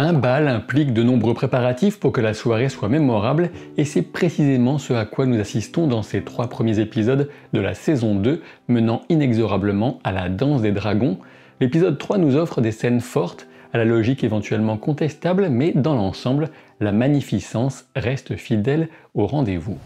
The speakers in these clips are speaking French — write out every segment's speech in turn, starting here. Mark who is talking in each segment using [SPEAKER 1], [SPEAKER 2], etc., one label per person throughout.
[SPEAKER 1] Un bal implique de nombreux préparatifs pour que la soirée soit mémorable et c'est précisément ce à quoi nous assistons dans ces 3 premiers épisodes de la saison 2 menant inexorablement à la danse des dragons. L'épisode 3 nous offre des scènes fortes, à la logique éventuellement contestable, mais dans l'ensemble, la magnificence reste fidèle au rendez-vous.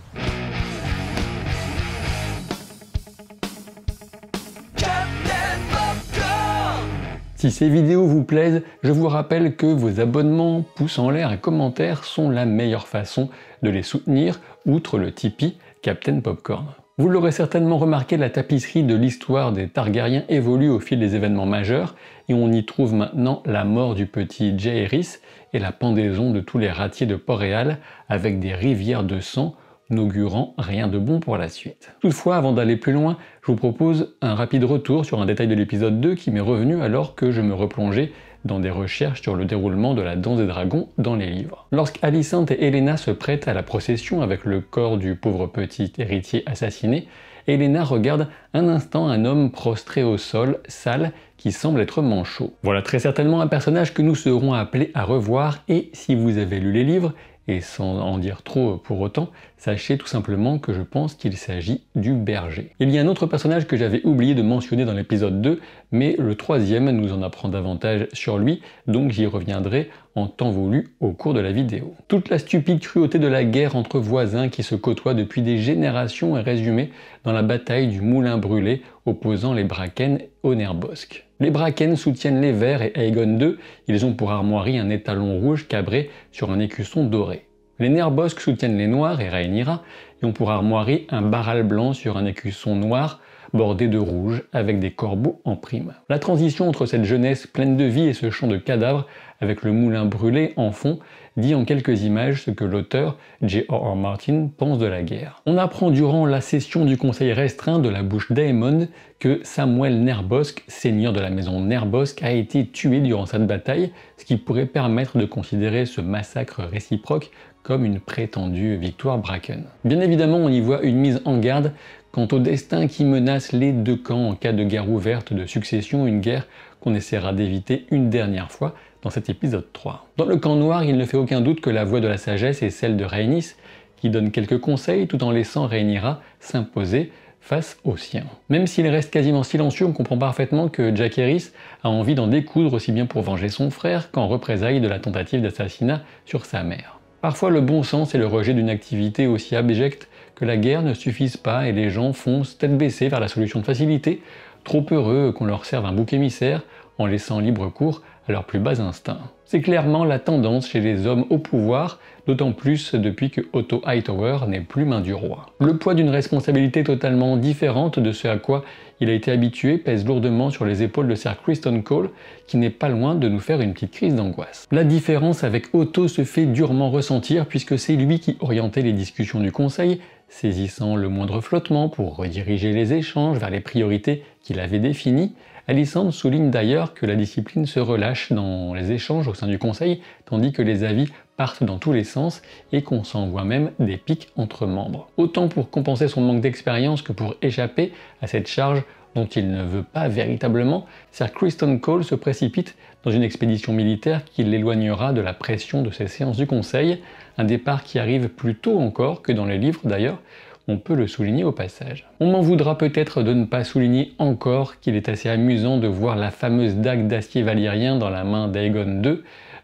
[SPEAKER 1] Si ces vidéos vous plaisent, je vous rappelle que vos abonnements, pouces en l'air et commentaires sont la meilleure façon de les soutenir, outre le Tipeee Captain Popcorn. Vous l'aurez certainement remarqué, la tapisserie de l'histoire des Targaryens évolue au fil des événements majeurs, et on y trouve maintenant la mort du petit Jaehaerys et la pendaison de tous les ratiers de Port-Réal avec des rivières de sang, n'augurant rien de bon pour la suite. Toutefois, avant d'aller plus loin, je vous propose un rapide retour sur un détail de l'épisode 2 qui m'est revenu alors que je me replongeais dans des recherches sur le déroulement de la danse des dragons dans les livres. Lorsqu'Alicente et Helaena se prêtent à la procession avec le corps du pauvre petit héritier assassiné, Helaena regarde un instant un homme prostré au sol, sale, qui semble être manchot. Voilà très certainement un personnage que nous serons appelés à revoir, et si vous avez lu les livres, et sans en dire trop pour autant, sachez tout simplement que je pense qu'il s'agit du berger. Il y a un autre personnage que j'avais oublié de mentionner dans l'épisode 2, mais le troisième nous en apprend davantage sur lui, donc j'y reviendrai en temps voulu au cours de la vidéo. Toute la stupide cruauté de la guerre entre voisins qui se côtoient depuis des générations est résumée dans la bataille du Moulin Brûlé opposant les Bracken aux Nerbosques. Les Bracken soutiennent les Verts et Aegon II, ils ont pour armoirie un étalon rouge cabré sur un écusson doré. Les Nerbosques soutiennent les Noirs et Rhaenyra, et ont pour armoirie un baral blanc sur un écusson noir bordé de rouge avec des corbeaux en prime. La transition entre cette jeunesse pleine de vie et ce champ de cadavres avec le moulin brûlé en fond dit en quelques images ce que l'auteur J.R.R. Martin pense de la guerre. On apprend durant la session du conseil restreint de la bouche d'Aemond que Samuel Nerbosque, seigneur de la maison Nerbosque, a été tué durant cette bataille, ce qui pourrait permettre de considérer ce massacre réciproque comme une prétendue victoire Bracken. Bien évidemment, on y voit une mise en garde quant au destin qui menace les deux camps en cas de guerre ouverte de succession, une guerre qu'on essaiera d'éviter une dernière fois dans cet épisode 3. Dans le camp noir, il ne fait aucun doute que la voix de la sagesse est celle de Rhaenys, qui donne quelques conseils tout en laissant Rhaenyra s'imposer face aux siens. Même s'il reste quasiment silencieux, on comprend parfaitement que Jaehaerys a envie d'en découdre aussi bien pour venger son frère qu'en représailles de la tentative d'assassinat sur sa mère. Parfois, le bon sens et le rejet d'une activité aussi abjecte que la guerre ne suffisent pas et les gens foncent tête baissée vers la solution de facilité, trop heureux qu'on leur serve un bouc émissaire en laissant libre cours à leurs plus bas instincts. C'est clairement la tendance chez les hommes au pouvoir, d'autant plus depuis que Otto Hightower n'est plus main du roi. Le poids d'une responsabilité totalement différente de ce à quoi il a été habitué pèse lourdement sur les épaules de Sir Criston Cole, qui n'est pas loin de nous faire une petite crise d'angoisse. La différence avec Otto se fait durement ressentir puisque c'est lui qui orientait les discussions du conseil, saisissant le moindre flottement pour rediriger les échanges vers les priorités qu'il avait définies. Alicente souligne d'ailleurs que la discipline se relâche dans les échanges au sein du conseil, tandis que les avis partent dans tous les sens et qu'on s'envoie même des piques entre membres. Autant pour compenser son manque d'expérience que pour échapper à cette charge dont il ne veut pas véritablement, Sir Criston Cole se précipite dans une expédition militaire qui l'éloignera de la pression de ces séances du conseil, un départ qui arrive plus tôt encore que dans les livres d'ailleurs, on peut le souligner au passage. On m'en voudra peut-être de ne pas souligner encore qu'il est assez amusant de voir la fameuse dague d'acier valyrien dans la main d'Aegon II,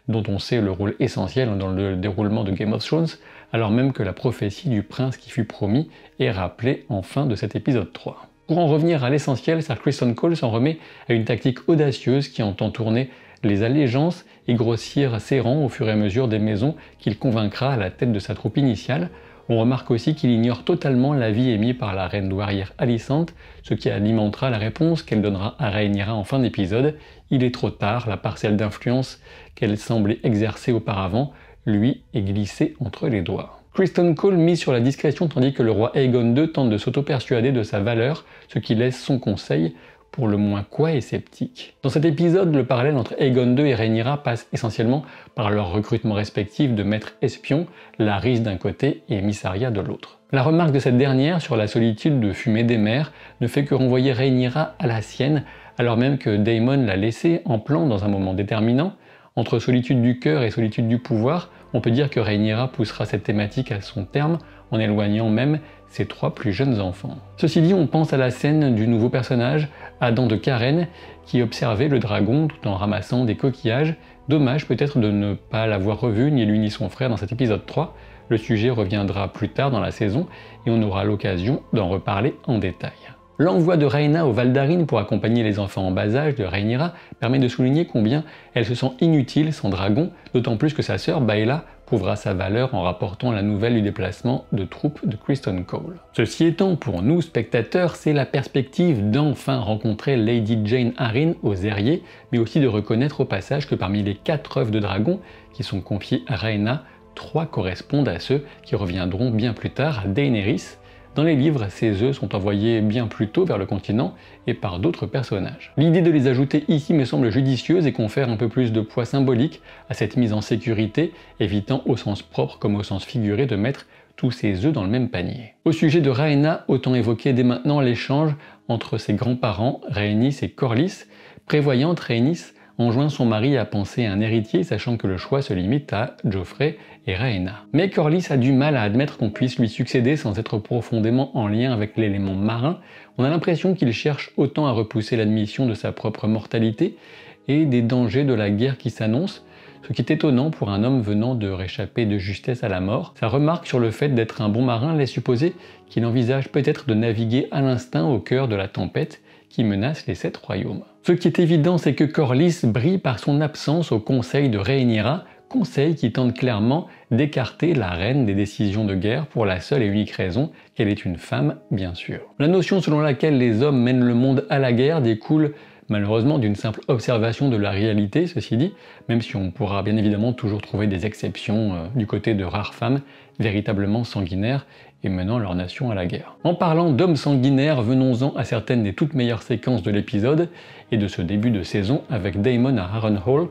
[SPEAKER 1] dont on sait le rôle essentiel dans le déroulement de Game of Thrones, alors même que la prophétie du prince qui fut promis est rappelée en fin de cet épisode 3. Pour en revenir à l'essentiel, Sir Criston Cole s'en remet à une tactique audacieuse qui entend tourner les allégeances et grossir ses rangs au fur et à mesure des maisons qu'il convaincra à la tête de sa troupe initiale. On remarque aussi qu'il ignore totalement l'avis émis par la reine douairière Alicente, ce qui alimentera la réponse qu'elle donnera à Rhaenyra en fin d'épisode. Il est trop tard, la parcelle d'influence qu'elle semblait exercer auparavant lui est glissée entre les doigts. Criston Cole mise sur la discrétion tandis que le roi Aegon II tente de s'auto-persuader de sa valeur, ce qui laisse son conseil pour le moins coy et sceptique. Dans cet épisode, le parallèle entre Aegon II et Rhaenyra passe essentiellement par leur recrutement respectif de maîtres espions, Larys d'un côté et Mysaria de l'autre. La remarque de cette dernière sur la solitude de Fumée des mers ne fait que renvoyer Rhaenyra à la sienne, alors même que Daemon l'a laissée en plan dans un moment déterminant. Entre solitude du cœur et solitude du pouvoir, on peut dire que Rhaenyra poussera cette thématique à son terme en éloignant même ses 3 plus jeunes enfants. Ceci dit, on pense à la scène du nouveau personnage, Adam de Karen, qui observait le dragon tout en ramassant des coquillages. Dommage peut-être de ne pas l'avoir revu, ni lui ni son frère, dans cet épisode 3. Le sujet reviendra plus tard dans la saison et on aura l'occasion d'en reparler en détail. L'envoi de Rhaena au Val d'Arryn pour accompagner les enfants en bas âge de Rhaenyra permet de souligner combien elle se sent inutile sans dragon, d'autant plus que sa sœur Baela prouvera sa valeur en rapportant la nouvelle du déplacement de troupes de Criston Cole. Ceci étant, pour nous spectateurs, c'est la perspective d'enfin rencontrer Lady Jane Arryn aux Airiers, mais aussi de reconnaître au passage que parmi les 4 œufs de dragon qui sont confiés à Rhaena, 3 correspondent à ceux qui reviendront bien plus tard à Daenerys. Dans les livres, ces œufs sont envoyés bien plus tôt vers le continent et par d'autres personnages. L'idée de les ajouter ici me semble judicieuse et confère un peu plus de poids symbolique à cette mise en sécurité, évitant au sens propre comme au sens figuré de mettre tous ces œufs dans le même panier. Au sujet de Rhaena, autant évoquer dès maintenant l'échange entre ses grands-parents, Rhaenys et Corlys. Prévoyante, Rhaenys enjoint son mari à penser à un héritier, sachant que le choix se limite à Joffrey et Rhaena. Mais Corlys a du mal à admettre qu'on puisse lui succéder sans être profondément en lien avec l'élément marin. On a l'impression qu'il cherche autant à repousser l'admission de sa propre mortalité et des dangers de la guerre qui s'annonce, ce qui est étonnant pour un homme venant de réchapper de justesse à la mort. Sa remarque sur le fait d'être un bon marin laisse supposer qu'il envisage peut-être de naviguer à l'instinct au cœur de la tempête qui menace les 7 royaumes. Ce qui est évident, c'est que Corlys brille par son absence au conseil de Rhaenyra, conseil qui tente clairement d'écarter la reine des décisions de guerre pour la seule et unique raison qu'elle est une femme, bien sûr. La notion selon laquelle les hommes mènent le monde à la guerre découle malheureusement d'une simple observation de la réalité, ceci dit, même si on pourra bien évidemment toujours trouver des exceptions du côté de rares femmes véritablement sanguinaires et menant leur nation à la guerre. En parlant d'hommes sanguinaires, venons-en à certaines des toutes meilleures séquences de l'épisode et de ce début de saison avec Daemon à Harrenhal.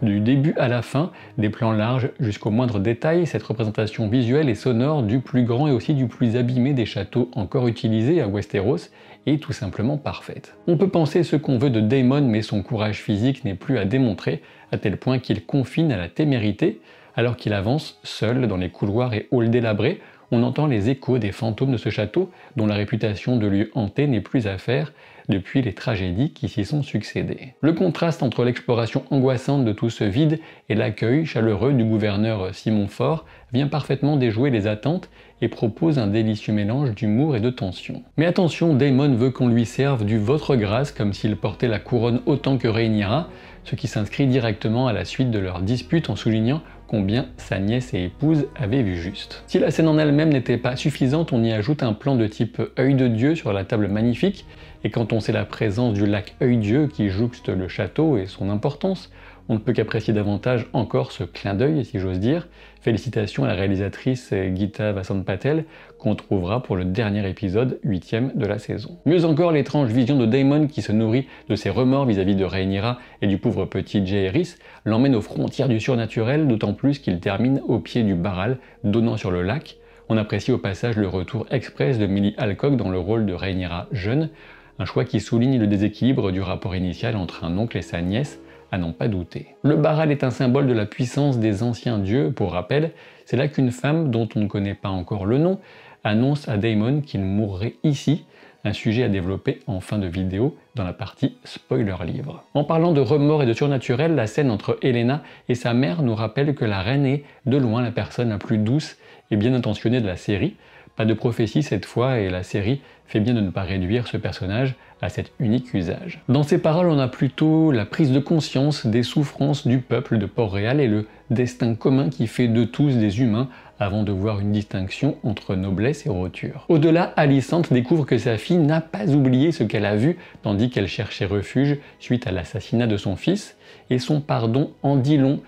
[SPEAKER 1] Du début à la fin, des plans larges jusqu'au moindre détail, cette représentation visuelle et sonore du plus grand et aussi du plus abîmé des châteaux encore utilisés à Westeros est tout simplement parfaite. On peut penser ce qu'on veut de Daemon, mais son courage physique n'est plus à démontrer, à tel point qu'il confine à la témérité. Alors qu'il avance seul dans les couloirs et halls délabrés, on entend les échos des fantômes de ce château, dont la réputation de lieu hanté n'est plus à faire depuis les tragédies qui s'y sont succédées. Le contraste entre l'exploration angoissante de tout ce vide et l'accueil chaleureux du gouverneur Simon Fort vient parfaitement déjouer les attentes et propose un délicieux mélange d'humour et de tension. Mais attention, Daemon veut qu'on lui serve du votre grâce comme s'il portait la couronne autant que Rhaenyra, ce qui s'inscrit directement à la suite de leur dispute en soulignant combien sa nièce et épouse avaient vu juste. Si la scène en elle-même n'était pas suffisante, on y ajoute un plan de type œil de Dieu sur la table magnifique, et quand on sait la présence du lac Œil-Dieu qui jouxte le château et son importance, on ne peut qu'apprécier davantage encore ce clin d'œil, si j'ose dire. Félicitations à la réalisatrice Geeta Vasanth-Patel, qu'on trouvera pour le dernier épisode, 8e de la saison. Mieux encore, l'étrange vision de Daemon qui se nourrit de ses remords vis-à-vis de Rhaenyra et du pauvre petit Jaehaerys l'emmène aux frontières du surnaturel, d'autant plus qu'il termine au pied du Barral donnant sur le lac. On apprécie au passage le retour express de Millie Alcock dans le rôle de Rhaenyra jeune, un choix qui souligne le déséquilibre du rapport initial entre un oncle et sa nièce, à n'en pas douter. Le Barral est un symbole de la puissance des anciens dieux, pour rappel, c'est là qu'une femme, dont on ne connaît pas encore le nom, annonce à Daemon qu'il mourrait ici, un sujet à développer en fin de vidéo dans la partie spoiler livre. En parlant de remords et de surnaturel, la scène entre Helaena et sa mère nous rappelle que la reine est, de loin, la personne la plus douce et bien intentionnée de la série. Pas de prophétie cette fois, et la série fait bien de ne pas réduire ce personnage à cet unique usage. Dans ces paroles, on a plutôt la prise de conscience des souffrances du peuple de Port-Réal et le destin commun qui fait de tous des humains avant de voir une distinction entre noblesse et roture. Au-delà, Alicente découvre que sa fille n'a pas oublié ce qu'elle a vu, tandis qu'elle cherchait refuge suite à l'assassinat de son fils, et son pardon en dit long.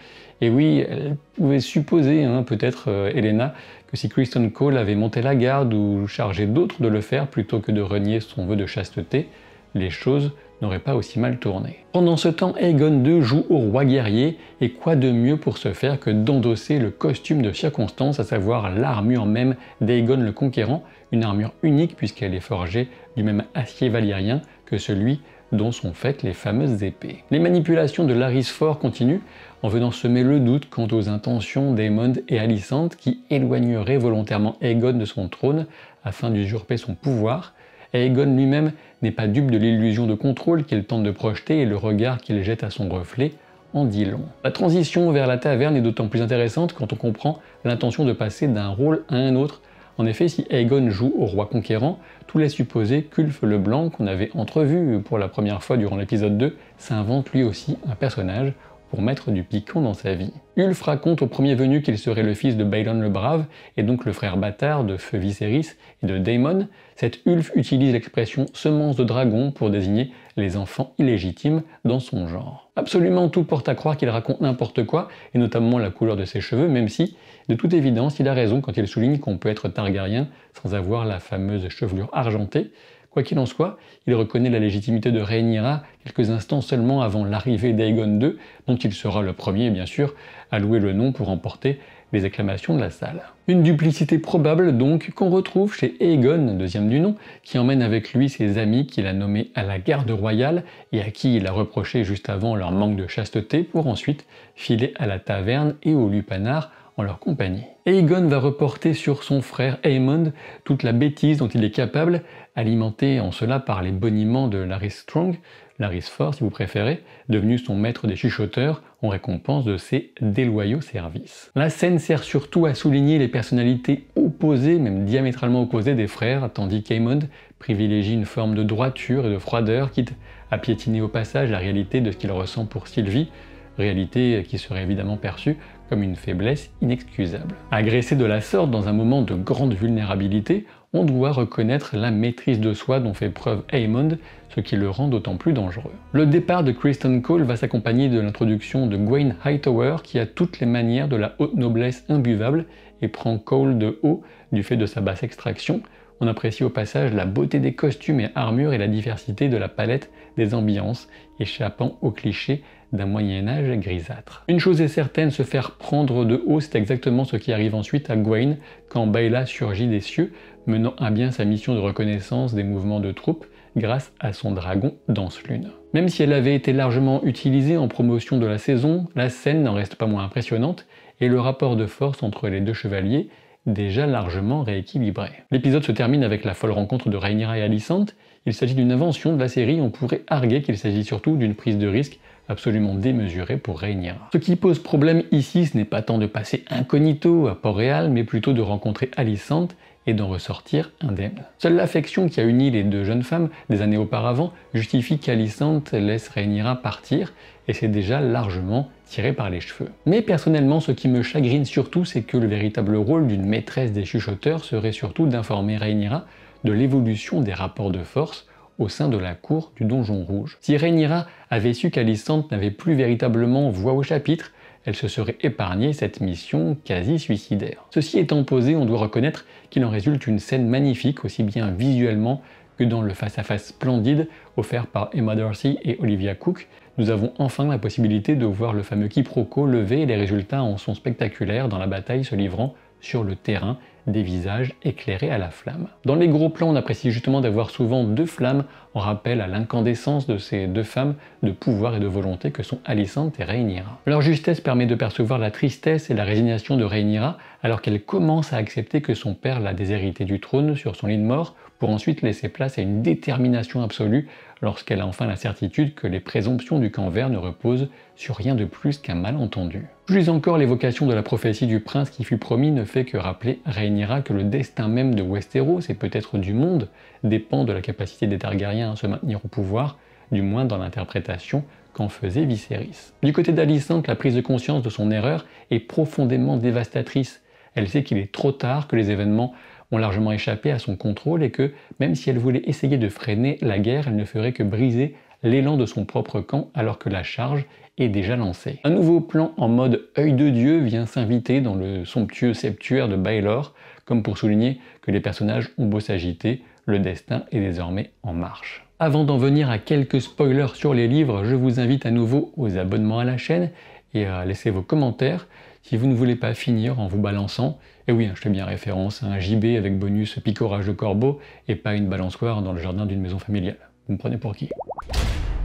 [SPEAKER 1] Et oui, elle pouvait supposer, peut-être Helaena, que si Criston Cole avait monté la garde ou chargé d'autres de le faire plutôt que de renier son vœu de chasteté, les choses n'auraient pas aussi mal tourné. Pendant ce temps, Aegon II joue au roi guerrier, et quoi de mieux pour ce faire que d'endosser le costume de circonstance, à savoir l'armure même d'Aegon le Conquérant, une armure unique puisqu'elle est forgée du même acier valyrien que celui dont sont faites les fameuses épées. Les manipulations de Larys Fort continuent en venant semer le doute quant aux intentions d'Aemond et Alicent qui éloigneraient volontairement Aegon de son trône afin d'usurper son pouvoir. Aegon lui-même n'est pas dupe de l'illusion de contrôle qu'il tente de projeter et le regard qu'il jette à son reflet en dit long. La transition vers la taverne est d'autant plus intéressante quand on comprend l'intention de passer d'un rôle à un autre. En effet, si Aegon joue au roi conquérant, tout laisse supposer qu'Ulf le Blanc, qu'on avait entrevu pour la première fois durant l'épisode 2, s'invente lui aussi un personnage pour mettre du piquant dans sa vie. Ulf raconte au premier venu qu'il serait le fils de Baelon le Brave, et donc le frère bâtard de Feu Viserys et de Daemon. Cet Ulf utilise l'expression « semence de dragon » pour désigner les enfants illégitimes dans son genre. Absolument tout porte à croire qu'il raconte n'importe quoi, et notamment la couleur de ses cheveux, même si, de toute évidence, il a raison quand il souligne qu'on peut être Targaryen sans avoir la fameuse chevelure argentée. Quoi qu'il en soit, il reconnaît la légitimité de Rhaenyra quelques instants seulement avant l'arrivée d'Aegon II, dont il sera le premier, bien sûr, à louer le nom pour emporter les acclamations de la salle. Une duplicité probable donc qu'on retrouve chez Aegon, deuxième du nom, qui emmène avec lui ses amis qu'il a nommés à la garde royale et à qui il a reproché juste avant leur manque de chasteté pour ensuite filer à la taverne et au lupanar en leur compagnie. Aegon va reporter sur son frère Aemond toute la bêtise dont il est capable, alimenté en cela par les boniments de Larys Strong, Larys Fort si vous préférez, devenu son maître des chuchoteurs en récompense de ses déloyaux services. La scène sert surtout à souligner les personnalités opposées, même diamétralement opposées des frères, tandis qu'Aemond privilégie une forme de droiture et de froideur, quitte à piétiner au passage la réalité de ce qu'il ressent pour Sylvie, réalité qui serait évidemment perçue comme une faiblesse inexcusable. Agressé de la sorte dans un moment de grande vulnérabilité, on doit reconnaître la maîtrise de soi dont fait preuve Aemond, ce qui le rend d'autant plus dangereux. Le départ de Criston Cole va s'accompagner de l'introduction de Gwaine Hightower qui a toutes les manières de la haute noblesse imbuvable et prend Cole de haut du fait de sa basse extraction. On apprécie au passage la beauté des costumes et armures et la diversité de la palette des ambiances, échappant aux clichés d'un Moyen-Âge grisâtre. Une chose est certaine, se faire prendre de haut, c'est exactement ce qui arrive ensuite à Gwaine quand Baela surgit des cieux, menant à bien sa mission de reconnaissance des mouvements de troupes grâce à son dragon Danselune. Même si elle avait été largement utilisée en promotion de la saison, la scène n'en reste pas moins impressionnante et le rapport de force entre les deux chevaliers déjà largement rééquilibré. L'épisode se termine avec la folle rencontre de Rhaenyra et Alicent. Il s'agit d'une invention de la série, on pourrait arguer qu'il s'agit surtout d'une prise de risque absolument démesurée pour Rhaenyra. Ce qui pose problème ici, ce n'est pas tant de passer incognito à Port-Réal, mais plutôt de rencontrer Alicent et d'en ressortir indemne. Seule l'affection qui a uni les deux jeunes femmes des années auparavant justifie qu'Alicent laisse Rhaenyra partir, et c'est déjà largement tiré par les cheveux. Mais personnellement, ce qui me chagrine surtout, c'est que le véritable rôle d'une maîtresse des chuchoteurs serait surtout d'informer Rhaenyra de l'évolution des rapports de force au sein de la cour du Donjon Rouge. Si Rhaenyra avait su qu'Alicent n'avait plus véritablement voix au chapitre, elle se serait épargnée cette mission quasi suicidaire. Ceci étant posé, on doit reconnaître qu'il en résulte une scène magnifique, aussi bien visuellement que dans le face-à-face splendide offert par Emma Darcy et Olivia Cooke. Nous avons enfin la possibilité de voir le fameux quiproquo levé et les résultats en sont spectaculaires dans la bataille se livrant sur le terrain, des visages éclairés à la flamme. Dans les gros plans, on apprécie justement d'avoir souvent deux flammes en rappel à l'incandescence de ces deux femmes de pouvoir et de volonté que sont Alicent et Rhaenyra. Leur justesse permet de percevoir la tristesse et la résignation de Rhaenyra alors qu'elle commence à accepter que son père l'a déshéritée du trône sur son lit de mort pour ensuite laisser place à une détermination absolue lorsqu'elle a enfin la certitude que les présomptions du camp vert ne reposent sur rien de plus qu'un malentendu. Plus encore, l'évocation de la prophétie du prince qui fut promis ne fait que rappeler Rhaenyra que le destin même de Westeros, et peut-être du monde, dépend de la capacité des Targaryens à se maintenir au pouvoir, du moins dans l'interprétation qu'en faisait Viserys. Du côté d'Alicent, la prise de conscience de son erreur est profondément dévastatrice. Elle sait qu'il est trop tard, que les événements ont largement échappé à son contrôle et que, même si elle voulait essayer de freiner la guerre, elle ne ferait que briser l'élan de son propre camp alors que la charge est déjà lancée. Un nouveau plan en mode œil de Dieu vient s'inviter dans le somptueux septuaire de Baelor, comme pour souligner que les personnages ont beau s'agiter, le destin est désormais en marche. Avant d'en venir à quelques spoilers sur les livres, je vous invite à nouveau aux abonnements à la chaîne et à laisser vos commentaires si vous ne voulez pas finir en vous balançant. Et oui, je fais bien référence à un JB avec bonus picorage de corbeau et pas une balançoire dans le jardin d'une maison familiale. Vous me prenez pour qui?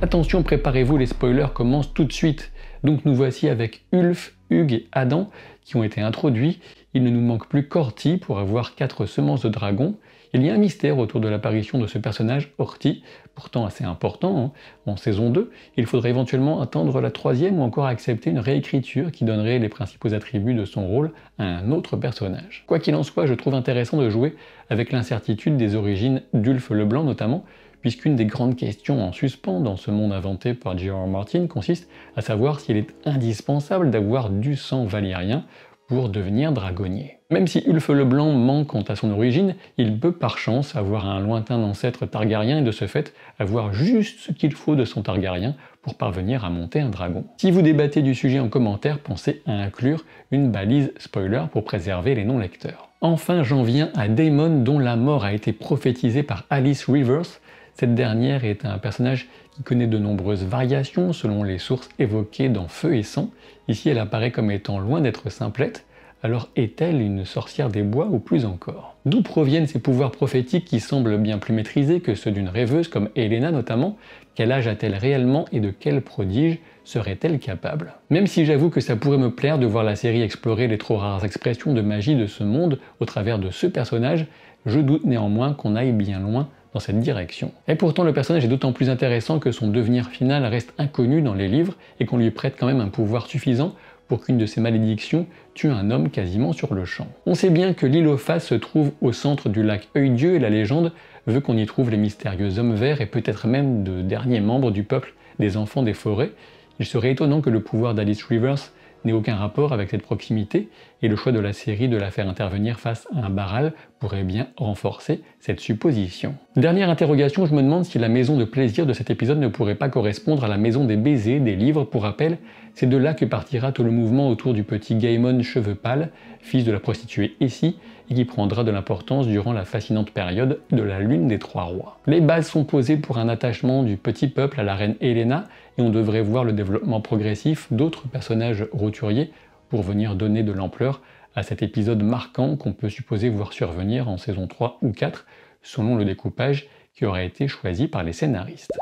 [SPEAKER 1] Attention, préparez-vous, les spoilers commencent tout de suite. Donc nous voici avec Ulf, Hugh et Adam qui ont été introduits. Il ne nous manque plus qu'Orti pour avoir 4 semences de dragon. Il y a un mystère autour de l'apparition de ce personnage, Orti, pourtant assez important en saison 2. Il faudrait éventuellement attendre la 3e ou encore accepter une réécriture qui donnerait les principaux attributs de son rôle à un autre personnage. Quoi qu'il en soit, je trouve intéressant de jouer avec l'incertitude des origines d'Ulf le Blanc notamment, puisqu'une des grandes questions en suspens dans ce monde inventé par J.R.R. Martin consiste à savoir s'il est indispensable d'avoir du sang valyrien pour devenir dragonnier. Même si Ulf le Blanc manque quant à son origine, il peut par chance avoir un lointain ancêtre targaryen et de ce fait avoir juste ce qu'il faut de son targaryen pour parvenir à monter un dragon. Si vous débattez du sujet en commentaire, pensez à inclure une balise spoiler pour préserver les non-lecteurs. Enfin, j'en viens à Daemon dont la mort a été prophétisée par Alice Rivers. Cette dernière est un personnage qui connaît de nombreuses variations selon les sources évoquées dans Feu et Sang. Ici, elle apparaît comme étant loin d'être simplette. Alors est-elle une sorcière des bois ou plus encore? D'où proviennent ces pouvoirs prophétiques qui semblent bien plus maîtrisés que ceux d'une rêveuse comme Helena notamment? Quel âge a-t-elle réellement et de quel prodige serait-elle capable? Même si j'avoue que ça pourrait me plaire de voir la série explorer les trop rares expressions de magie de ce monde au travers de ce personnage, je doute néanmoins qu'on aille bien loin dans cette direction. Et pourtant le personnage est d'autant plus intéressant que son devenir final reste inconnu dans les livres et qu'on lui prête quand même un pouvoir suffisant pour qu'une de ses malédictions tue un homme quasiment sur le champ. On sait bien que l'île aux Faces se trouve au centre du lac Œil-Dieu et la légende veut qu'on y trouve les mystérieux hommes verts et peut-être même de derniers membres du peuple des enfants des forêts. Il serait étonnant que le pouvoir d'Alice Rivers n'ait aucun rapport avec cette proximité, et le choix de la série de la faire intervenir face à un Barral pourrait bien renforcer cette supposition. Dernière interrogation, je me demande si la maison de plaisir de cet épisode ne pourrait pas correspondre à la maison des baisers des livres. Pour rappel, c'est de là que partira tout le mouvement autour du petit Gaemon cheveux pâles, fils de la prostituée Essie, et qui prendra de l'importance durant la fascinante période de la Lune des Trois Rois. Les bases sont posées pour un attachement du petit peuple à la reine Helena, et on devrait voir le développement progressif d'autres personnages roturiers pour venir donner de l'ampleur à cet épisode marquant qu'on peut supposer voir survenir en saison 3 ou 4, selon le découpage qui aura été choisi par les scénaristes.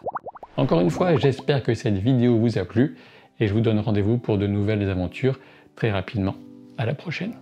[SPEAKER 1] Encore une fois, j'espère que cette vidéo vous a plu, et je vous donne rendez-vous pour de nouvelles aventures très rapidement. À la prochaine.